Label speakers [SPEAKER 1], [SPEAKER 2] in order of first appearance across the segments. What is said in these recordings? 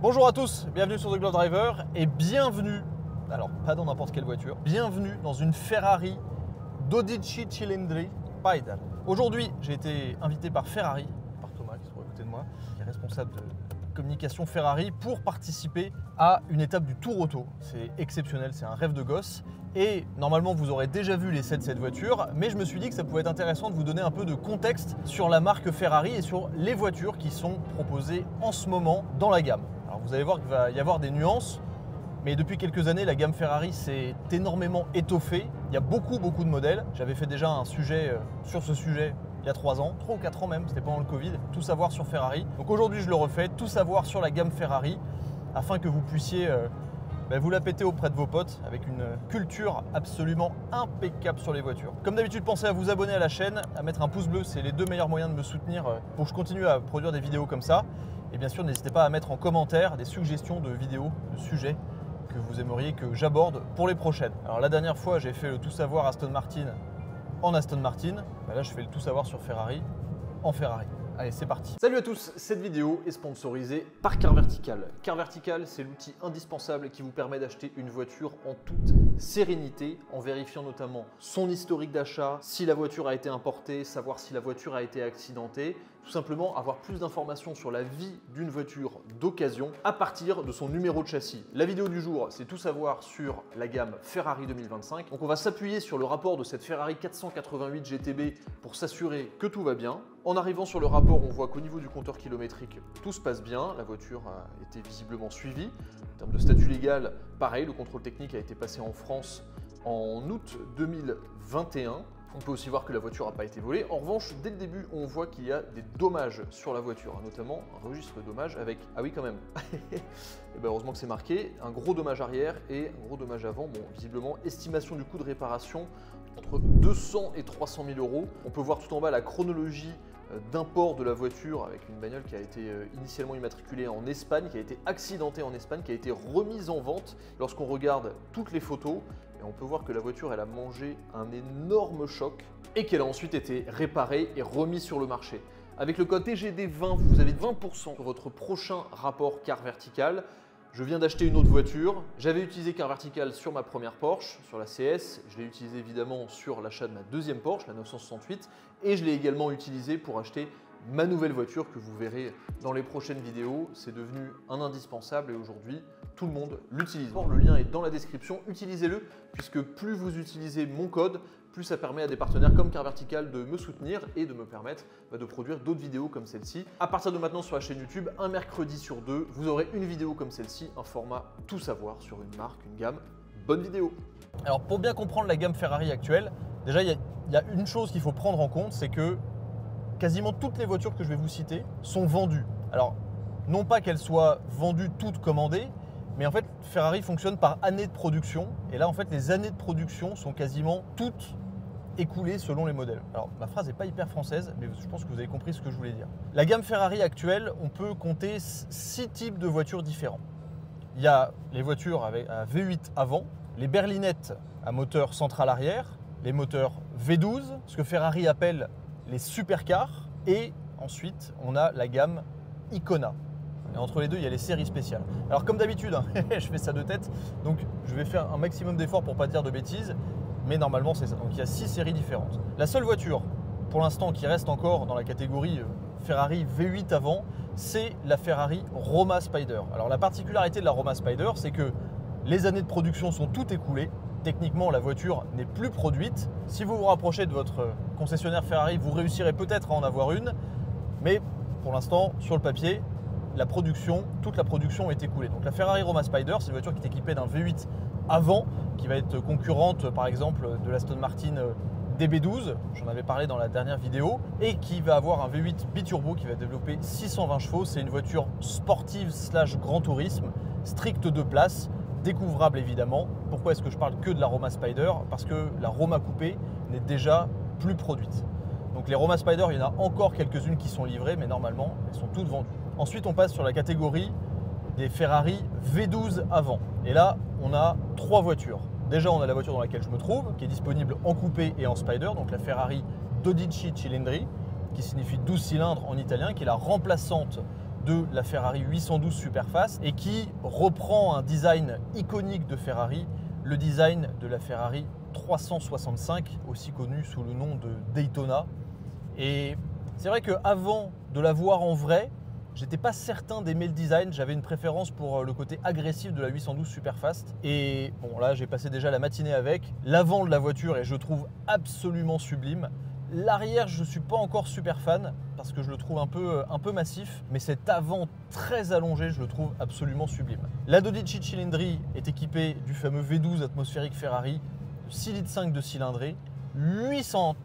[SPEAKER 1] Bonjour à tous, bienvenue sur The Glove Driver et bienvenue, alors pas dans n'importe quelle voiture, bienvenue dans une Ferrari 12 cilindri Spider. Aujourd'hui, j'ai été invité par Ferrari, par Thomas qui se trouve à côté de moi, qui est responsable de communication Ferrari, pour participer à une étape du Tour Auto. C'est exceptionnel, c'est un rêve de gosse. Et normalement, vous aurez déjà vu l'essai de cette voiture, mais je me suis dit que ça pouvait être intéressant de vous donner un peu de contexte sur la marque Ferrari et sur les voitures qui sont proposées en ce moment dans la gamme. Alors vous allez voir qu'il va y avoir des nuances, mais depuis quelques années, la gamme Ferrari s'est énormément étoffée. Il y a beaucoup de modèles. J'avais fait déjà un sujet sur ce sujet il y a 3 ans, 3 ou 4 ans même, c'était pendant le Covid, tout savoir sur Ferrari. Donc aujourd'hui, je le refais, tout savoir sur la gamme Ferrari, afin que vous puissiez vous la péter auprès de vos potes avec une culture absolument impeccable sur les voitures. Comme d'habitude, pensez à vous abonner à la chaîne, à mettre un pouce bleu, c'est les 2 meilleurs moyens de me soutenir pour que je continue à produire des vidéos comme ça. Et bien sûr, n'hésitez pas à mettre en commentaire des suggestions de vidéos, de sujets que vous aimeriez que j'aborde pour les prochaines. Alors la dernière fois, j'ai fait le tout savoir Aston Martin en Aston Martin. Là, je fais le tout savoir sur Ferrari en Ferrari. Allez, c'est parti. Salut à tous, cette vidéo est sponsorisée par Car Vertical. Car Vertical, c'est l'outil indispensable qui vous permet d'acheter une voiture en toute sérénité, en vérifiant notamment son historique d'achat, si la voiture a été importée, savoir si la voiture a été accidentée, tout simplement avoir plus d'informations sur la vie d'une voiture d'occasion à partir de son numéro de châssis. La vidéo du jour, c'est tout savoir sur la gamme Ferrari 2025. Donc on va s'appuyer sur le rapport de cette Ferrari 488 GTB pour s'assurer que tout va bien. En arrivant sur le rapport, on voit qu'au niveau du compteur kilométrique, tout se passe bien. La voiture a été visiblement suivie. En termes de statut légal, pareil, le contrôle technique a été passé en France en août 2021. On peut aussi voir que la voiture n'a pas été volée. En revanche, dès le début, on voit qu'il y a des dommages sur la voiture, notamment un registre de dommages avec, ah oui quand même, et ben heureusement que c'est marqué, un gros dommage arrière et un gros dommage avant. Bon, visiblement, estimation du coût de réparation entre 200 et 300 000 euros. On peut voir tout en bas la chronologie d'import de la voiture avec une bagnole qui a été initialement immatriculée en Espagne, qui a été accidentée en Espagne, qui a été remise en vente. Lorsqu'on regarde toutes les photos, on peut voir que la voiture elle a mangé un énorme choc et qu'elle a ensuite été réparée et remise sur le marché. Avec le code TGD20, vous avez 20% sur votre prochain rapport Car Vertical. Je viens d'acheter une autre voiture, j'avais utilisé Car Vertical sur ma première Porsche, sur la CS, je l'ai utilisé évidemment sur l'achat de ma deuxième Porsche, la 968, et je l'ai également utilisé pour acheter ma nouvelle voiture que vous verrez dans les prochaines vidéos. C'est devenu un indispensable et aujourd'hui, tout le monde l'utilise. Le lien est dans la description, utilisez-le puisque plus vous utilisez mon code, plus ça permet à des partenaires comme Car Vertical de me soutenir et de me permettre de produire d'autres vidéos comme celle-ci. À partir de maintenant sur la chaîne YouTube, un mercredi sur 2, vous aurez une vidéo comme celle-ci, un format tout savoir sur une marque, une gamme. Bonne vidéo. Alors pour bien comprendre la gamme Ferrari actuelle, déjà il y a une chose qu'il faut prendre en compte, c'est que quasiment toutes les voitures que je vais vous citer sont vendues. Alors non pas qu'elles soient vendues toutes commandées, mais en fait Ferrari fonctionne par année de production. Et là en fait les années de production sont quasiment toutes écoulées selon les modèles. Alors ma phrase n'est pas hyper française, mais je pense que vous avez compris ce que je voulais dire. La gamme Ferrari actuelle, on peut compter 6 types de voitures différents. Il y a les voitures avec un V8 avant, les berlinettes à moteur central arrière, les moteurs V12, ce que Ferrari appelle les supercars, et ensuite on a la gamme Icona. Et entre les deux, il y a les séries spéciales. Alors comme d'habitude, hein, je fais ça de tête, donc je vais faire un maximum d'efforts pour ne pas dire de bêtises, mais normalement c'est ça. Donc il y a 6 séries différentes. La seule voiture, pour l'instant, qui reste encore dans la catégorie Ferrari V8 avant, c'est la Ferrari Roma Spider. Alors la particularité de la Roma Spider, c'est que les années de production sont toutes écoulées. Techniquement, la voiture n'est plus produite. Si vous vous rapprochez de votre concessionnaire Ferrari, vous réussirez peut-être à en avoir une, mais pour l'instant, sur le papier, toute la production est écoulée. Donc la Ferrari Roma Spider, c'est une voiture qui est équipée d'un V8 avant, qui va être concurrente par exemple de l'Aston Martin DB12, j'en avais parlé dans la dernière vidéo, et qui va avoir un V8 biturbo qui va développer 620 chevaux. C'est une voiture sportive / grand tourisme, stricte de place, découvrable évidemment. Pourquoi est-ce que je parle que de la Roma Spider? Parce que la Roma Coupé n'est déjà plus produite. Donc les Roma Spider, il y en a encore quelques-unes qui sont livrées, mais normalement, elles sont toutes vendues. Ensuite, on passe sur la catégorie des Ferrari V12 avant. Et là, on a 3 voitures. Déjà, on a la voiture dans laquelle je me trouve, qui est disponible en coupé et en Spider, donc la Ferrari 12 cilindri, qui signifie 12 cylindres en italien, qui est la remplaçante de la Ferrari 812 Superfast et qui reprend un design iconique de Ferrari, le design de la Ferrari 365, aussi connue sous le nom de Daytona. Et c'est vrai qu'avant de la voir en vrai, j'étais pas certain d'aimer le design, j'avais une préférence pour le côté agressif de la 812 Superfast. Et bon là j'ai passé déjà la matinée avec. L'avant de la voiture est je trouve absolument sublime. L'arrière je ne suis pas encore super fan parce que je le trouve un peu massif, mais cet avant très allongé je le trouve absolument sublime. La 12 cylindrée est équipée du fameux V12 atmosphérique Ferrari, 6,5 litres de cylindrée, 800,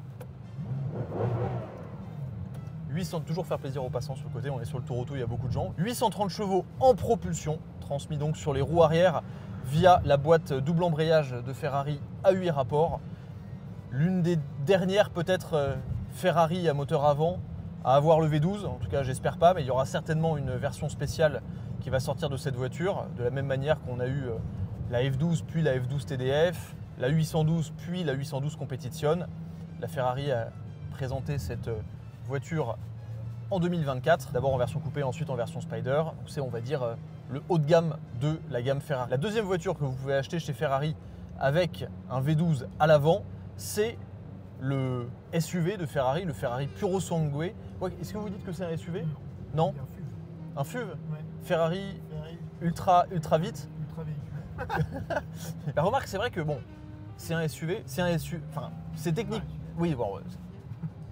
[SPEAKER 1] toujours faire plaisir aux passants sur le côté, on est sur le tour auto, il y a beaucoup de gens. 830 chevaux en propulsion, transmis donc sur les roues arrière via la boîte double embrayage de Ferrari à 8 rapports. L'une des dernières peut-être Ferrari à moteur avant à avoir le V12, en tout cas j'espère pas, mais il y aura certainement une version spéciale qui va sortir de cette voiture, de la même manière qu'on a eu la F12 puis la F12 TDF, la 812 puis la 812 Competition. La Ferrari a présenté cette voiture en 2024, d'abord en version coupée, ensuite en version Spider. C'est, on va dire, le haut de gamme de la gamme Ferrari. La deuxième voiture que vous pouvez acheter chez Ferrari avec un V12 à l'avant, c'est le SUV de Ferrari, le Ferrari Purosangue. Est-ce que vous dites que c'est un SUV? Non. Un FUV.
[SPEAKER 2] Ouais.
[SPEAKER 1] Ferrari ultra vite.
[SPEAKER 2] Ultra véhicule.
[SPEAKER 1] La remarque, c'est vrai que bon, c'est un SUV, enfin, c'est technique.
[SPEAKER 2] Ouais.
[SPEAKER 1] Oui, bon,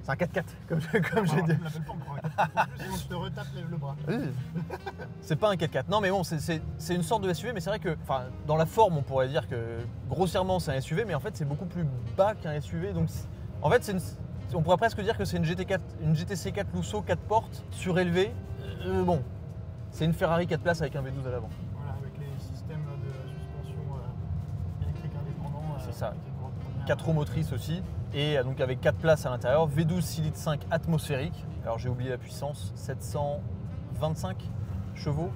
[SPEAKER 1] c'est un 4x4, comme j'ai dit.
[SPEAKER 2] Tu l'appelles pas encore un 4x4. En plus, sinon je te retape le bras.
[SPEAKER 1] Oui. C'est pas un 4x4. Non, mais bon, c'est une sorte de SUV, mais c'est vrai que, enfin, dans la forme, on pourrait dire que grossièrement c'est un SUV, mais en fait c'est beaucoup plus bas qu'un SUV. Donc, en fait, on pourrait presque dire que c'est une GTC4 Lusso 4 portes surélevée. Bon, c'est une Ferrari 4 places avec un V12 à l'avant.
[SPEAKER 2] Voilà, avec les systèmes de suspension électrique indépendants.
[SPEAKER 1] C'est ça. 4 roues motrices aussi. Et donc avec 4 places à l'intérieur, V12 6,5 litres atmosphérique. Alors j'ai oublié la puissance, 725 chevaux,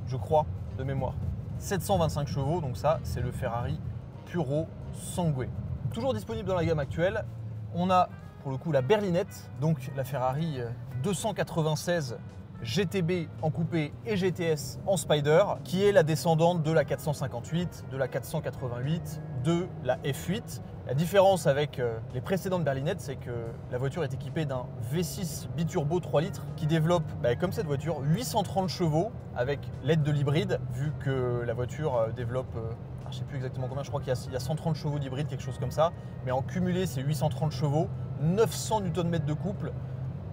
[SPEAKER 1] je crois, de mémoire. 725 chevaux, donc ça c'est le Ferrari Purosangue. Toujours disponible dans la gamme actuelle, on a pour le coup la berlinette, donc la Ferrari 296 GTB en coupé et GTS en Spider, qui est la descendante de la 458, de la 488, de la F8. La différence avec les précédentes berlinettes, c'est que la voiture est équipée d'un V6 biturbo 3 litres qui développe, comme cette voiture, 830 chevaux avec l'aide de l'hybride, vu que la voiture développe, je ne sais plus exactement combien, je crois qu'il y a 130 chevaux d'hybride, quelque chose comme ça, mais en cumulé c'est 830 chevaux, 900 Nm de couple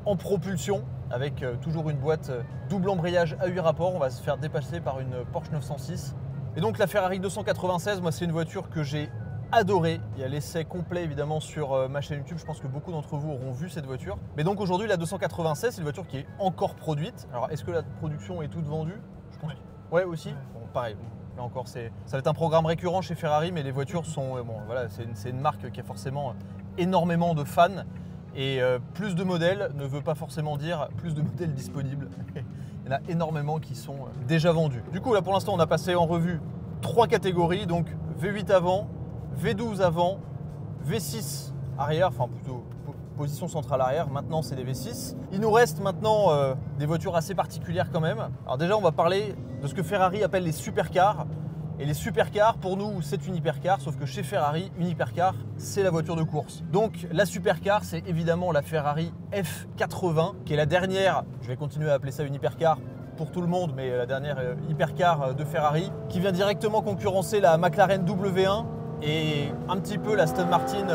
[SPEAKER 1] en propulsion, avec toujours une boîte double embrayage à 8 rapports. On va se faire dépasser par une Porsche 906. Et donc la Ferrari 296, moi c'est une voiture que j'ai adorée. Il y a l'essai complet évidemment sur ma chaîne YouTube. Je pense que beaucoup d'entre vous auront vu cette voiture. Mais donc aujourd'hui la 296, c'est une voiture qui est encore produite. Alors est-ce que la production est toute vendue? Je pense. Ouais aussi. Bon, pareil. Là encore, ça va être un programme récurrent chez Ferrari, mais les voitures sont, voilà, c'est une marque qui a forcément énormément de fans. Et plus de modèles ne veut pas forcément dire plus de modèles disponibles. Il y en a énormément qui sont déjà vendus. Du coup, là pour l'instant, on a passé en revue 3 catégories. Donc V8 avant, V12 avant, V6 arrière, enfin plutôt position centrale arrière. Maintenant, c'est des V6. Il nous reste maintenant des voitures assez particulières quand même. Alors déjà, on va parler de ce que Ferrari appelle les supercars. Et les supercars, pour nous, c'est une hypercar, sauf que chez Ferrari, une hypercar, c'est la voiture de course. Donc la supercar, c'est évidemment la Ferrari F80, qui est la dernière, je vais continuer à appeler ça une hypercar pour tout le monde, mais la dernière hypercar de Ferrari, qui vient directement concurrencer la McLaren W1 et un petit peu la Aston Martin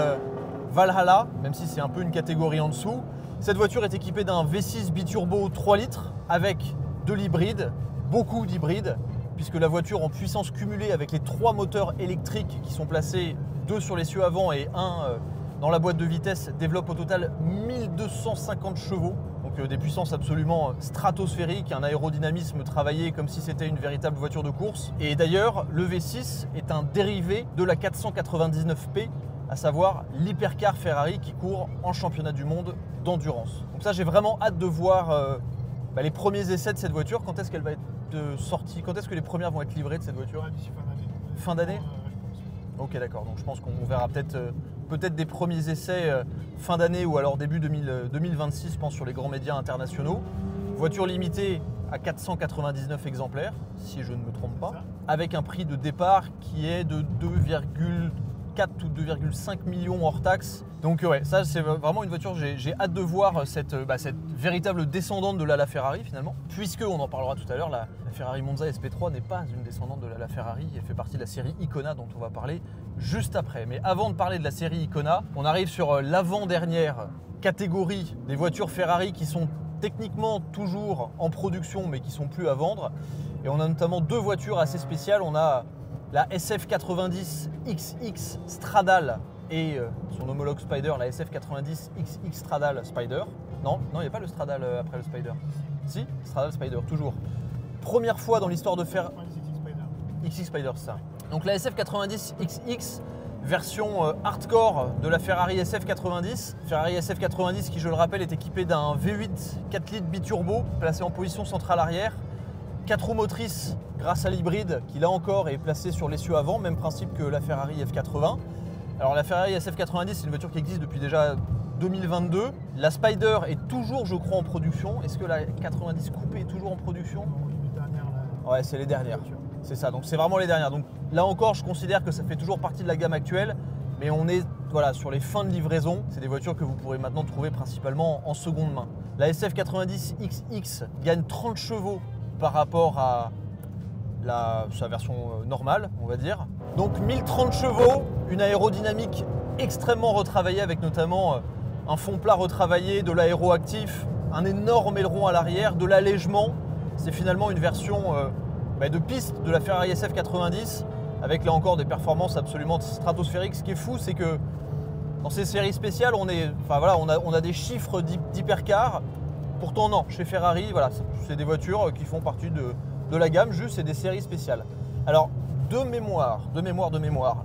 [SPEAKER 1] Valhalla, même si c'est un peu une catégorie en dessous. Cette voiture est équipée d'un V6 biturbo 3 litres avec de l'hybride, beaucoup d'hybrides, puisque la voiture en puissance cumulée avec les 3 moteurs électriques qui sont placés, 2 sur l'essieu avant et 1 dans la boîte de vitesse, développe au total 1250 chevaux. Donc des puissances absolument stratosphériques, un aérodynamisme travaillé comme si c'était une véritable voiture de course. Et d'ailleurs, le V6 est un dérivé de la 499P, à savoir l'hypercar Ferrari qui court en championnat du monde d'endurance. Donc ça, j'ai vraiment hâte de voir les premiers essais de cette voiture. Quand est-ce qu'elle va être sortie? Quand est-ce que les premières vont être livrées de cette voiture?
[SPEAKER 2] D'ici fin d'année.
[SPEAKER 1] Fin d'année? Ok, d'accord. Donc je pense qu'on verra peut-être des premiers essais fin d'année ou alors début 2026, je pense, sur les grands médias internationaux. Voiture limitée à 499 exemplaires, si je ne me trompe pas,
[SPEAKER 2] C'est ça.
[SPEAKER 1] avec un prix de départ qui est de 2,4 ou 2,5 millions hors taxe. Donc ouais, ça c'est vraiment une voiture, j'ai hâte de voir cette véritable descendante de la Ferrari finalement, puisque, on en parlera tout à l'heure, la Ferrari Monza SP3 n'est pas une descendante de la Ferrari, elle fait partie de la série Icona dont on va parler juste après. Mais avant de parler de la série Icona, on arrive sur l'avant-dernière catégorie des voitures Ferrari qui sont techniquement toujours en production mais qui sont plus à vendre. Et on a notamment deux voitures assez spéciales. On a la SF90 XX Stradale et son homologue Spider, la SF90 XX Stradale Spider. Non, il n'y a pas le Stradale après le Spider. Si, Stradale Spider, toujours. Première fois dans l'histoire de faire... XX Spider, c'est ça. Donc la SF90 XX, version hardcore de la Ferrari SF90. Ferrari SF90 qui, je le rappelle, est équipée d'un V8 4 litres biturbo placé en position centrale arrière. 4 roues motrices grâce à l'hybride qui, là encore, est placé sur l'essieu avant, même principe que la Ferrari F80. Alors la Ferrari SF90, c'est une voiture qui existe depuis déjà 2022. La Spider est toujours, je crois, en production. Est-ce que la 90 coupée est toujours en production? Ouais, c'est les dernières. C'est ça, donc c'est vraiment les dernières. Donc là encore, je considère que ça fait toujours partie de la gamme actuelle, mais on est sur les fins de livraison. C'est des voitures que vous pourrez maintenant trouver principalement en seconde main. La SF90 XX gagne 30 chevaux par rapport à sa version normale, on va dire. Donc 1030 chevaux, une aérodynamique extrêmement retravaillée avec notamment un fond plat retravaillé, de l'aéroactif, un énorme aileron à l'arrière, de l'allègement. C'est finalement une version de piste de la Ferrari SF90 avec là encore des performances absolument stratosphériques. Ce qui est fou, c'est que dans ces séries spéciales, on a des chiffres d'hypercar. Pourtant non, chez Ferrari, voilà, c'est des voitures qui font partie de la gamme, juste c'est des séries spéciales. Alors de mémoire,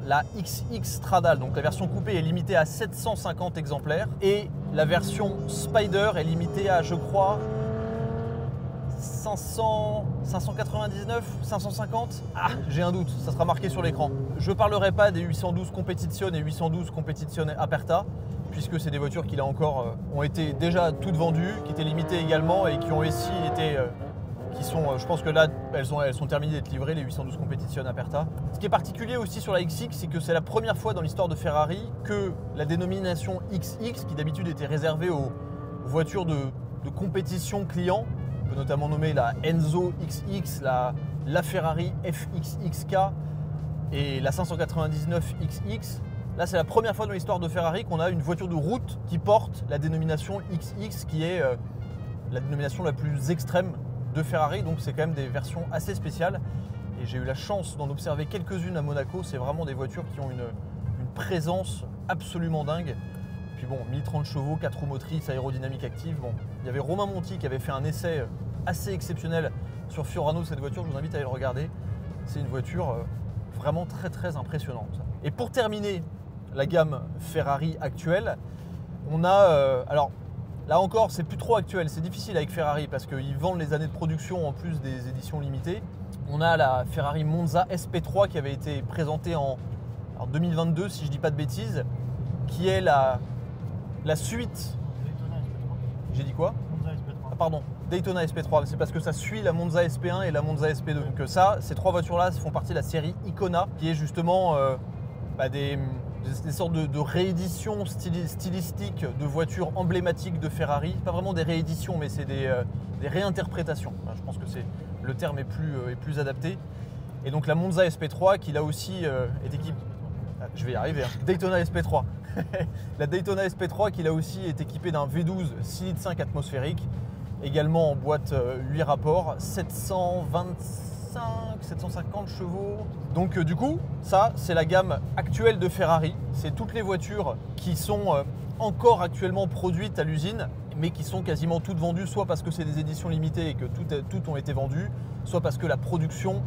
[SPEAKER 1] la XX Stradale, donc la version coupée, est limitée à 750 exemplaires et la version Spider est limitée à, je crois, 599, 550. Ah, j'ai un doute, ça sera marqué sur l'écran. Je ne parlerai pas des 812 Competizione et 812 Competizione Aperta, puisque c'est des voitures qui là encore ont été déjà toutes vendues, qui étaient limitées également et qui ont aussi été, je pense que là elles sont terminées d'être livrées, les 812 Competizione Aperta. Ce qui est particulier aussi sur la XX, c'est que c'est la première fois dans l'histoire de Ferrari que la dénomination XX, qui d'habitude était réservée aux voitures de compétition client, on peut notamment nommer la Enzo XX, la Ferrari FXXK et la 599 XX. Là, c'est la première fois dans l'histoire de Ferrari qu'on a une voiture de route qui porte la dénomination XX, qui est la dénomination la plus extrême de Ferrari. Donc, c'est quand même des versions assez spéciales. Et j'ai eu la chance d'en observer quelques-unes à Monaco. C'est vraiment des voitures qui ont une présence absolument dingue. Puis bon, 1030 chevaux, 4 roues motrices, aérodynamique active. Bon, il y avait Romain Monti qui avait fait un essai assez exceptionnel sur Fiorano de cette voiture. Je vous invite à aller le regarder. C'est une voiture vraiment très très impressionnante. Et pour terminer la gamme Ferrari actuelle, on a... alors là encore, c'est plus trop actuel. C'est difficile avec Ferrari parce qu'ils vendent les années de production en plus des éditions limitées. On a la Ferrari Monza SP3 qui avait été présentée en 2022, si je ne dis pas de bêtises, qui est la suite. J'ai dit quoi? Ah, pardon, Daytona SP3, c'est parce que ça suit la Monza SP1 et la Monza SP2. Donc ça, ces trois voitures-là font partie de la série Icona, qui est justement des sortes de rééditions stylistiques de voitures emblématiques de Ferrari. Pas vraiment des rééditions, mais c'est des réinterprétations. Enfin, je pense que le terme est plus adapté. Et donc la Monza SP3, qui là aussi est équipée... Je vais y arriver, hein. Daytona SP3. La Daytona SP3 qui là aussi est équipée d'un V12 6,5 litres atmosphérique, également en boîte 8 rapports, 750 chevaux. Donc du coup, ça c'est la gamme actuelle de Ferrari. C'est toutes les voitures qui sont encore actuellement produites à l'usine, mais qui sont quasiment toutes vendues, soit parce que c'est des éditions limitées et que toutes ont été vendues, soit parce que la production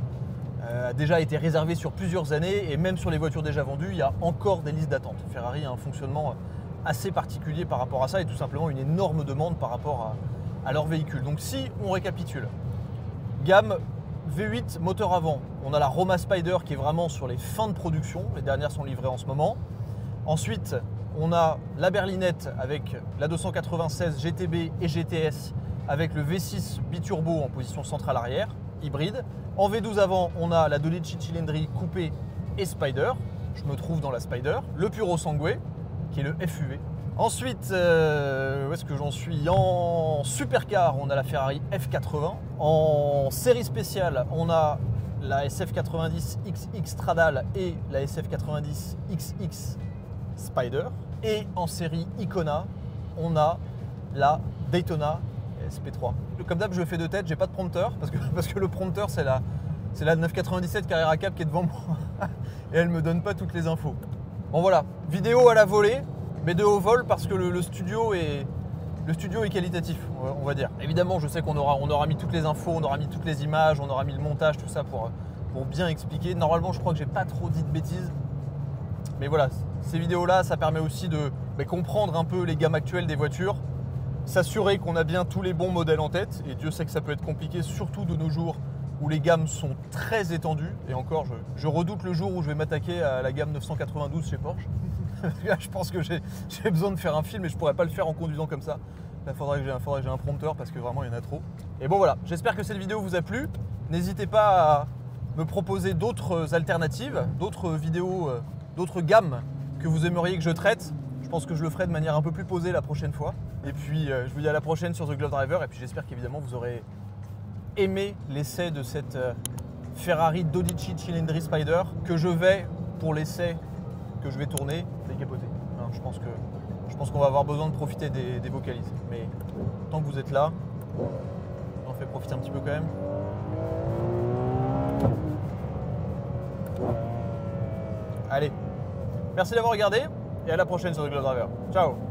[SPEAKER 1] a déjà été réservé sur plusieurs années, et même sur les voitures déjà vendues, il y a encore des listes d'attente. Ferrari a un fonctionnement assez particulier par rapport à ça et tout simplement une énorme demande par rapport à leur véhicule. Donc si on récapitule, gamme V8 moteur avant, on a la Roma Spider qui est vraiment sur les fins de production, les dernières sont livrées en ce moment. Ensuite, on a la berlinette avec la 296 GTB et GTS avec le V6 biturbo en position centrale arrière, hybride. En V12 avant, on a la 12 cylindrée coupée et Spider. Je me trouve dans la Spider. Le Puro Sangue, qui est le FUV. Ensuite, où est-ce que j'en suis? En supercar, on a la Ferrari F80. En série spéciale, on a la SF90 XX Stradale et la SF90 XX Spider. Et en série Icona, on a la Daytona SP3. Comme d'hab, je fais de tête, j'ai pas de prompteur parce que le prompteur, c'est la 997 Carrera Cap qui est devant moi et elle me donne pas toutes les infos. Bon voilà, vidéo à la volée, mais de haut vol parce que le studio est qualitatif, on va dire. Évidemment, je sais qu'on aura mis toutes les infos, on aura mis toutes les images, on aura mis le montage, tout ça pour bien expliquer. Normalement, je crois que j'ai pas trop dit de bêtises. Mais voilà, ces vidéos-là, ça permet aussi de comprendre un peu les gammes actuelles des voitures, s'assurer qu'on a bien tous les bons modèles en tête. Et Dieu sait que ça peut être compliqué, surtout de nos jours où les gammes sont très étendues. Et encore, je redoute le jour où je vais m'attaquer à la gamme 992 chez Porsche. Là, je pense que j'ai besoin de faire un film et je pourrais pas le faire en conduisant comme ça. Là, il faudrait que j'ai un prompteur parce que vraiment, il y en a trop. Et bon, voilà, j'espère que cette vidéo vous a plu. N'hésitez pas à me proposer d'autres alternatives, d'autres vidéos, d'autres gammes que vous aimeriez que je traite. Je pense que je le ferai de manière un peu plus posée la prochaine fois. Et puis, je vous dis à la prochaine sur The Glove Driver. Et puis, j'espère qu'évidemment, vous aurez aimé l'essai de cette Ferrari 12 cylindrée Spider que je vais, pour l'essai que je vais tourner, décapoter. Hein, je pense qu'on va avoir besoin de profiter des vocalises. Mais tant que vous êtes là, on en fait profiter un petit peu quand même. Allez, merci d'avoir regardé et à la prochaine sur The Glove Driver. Ciao!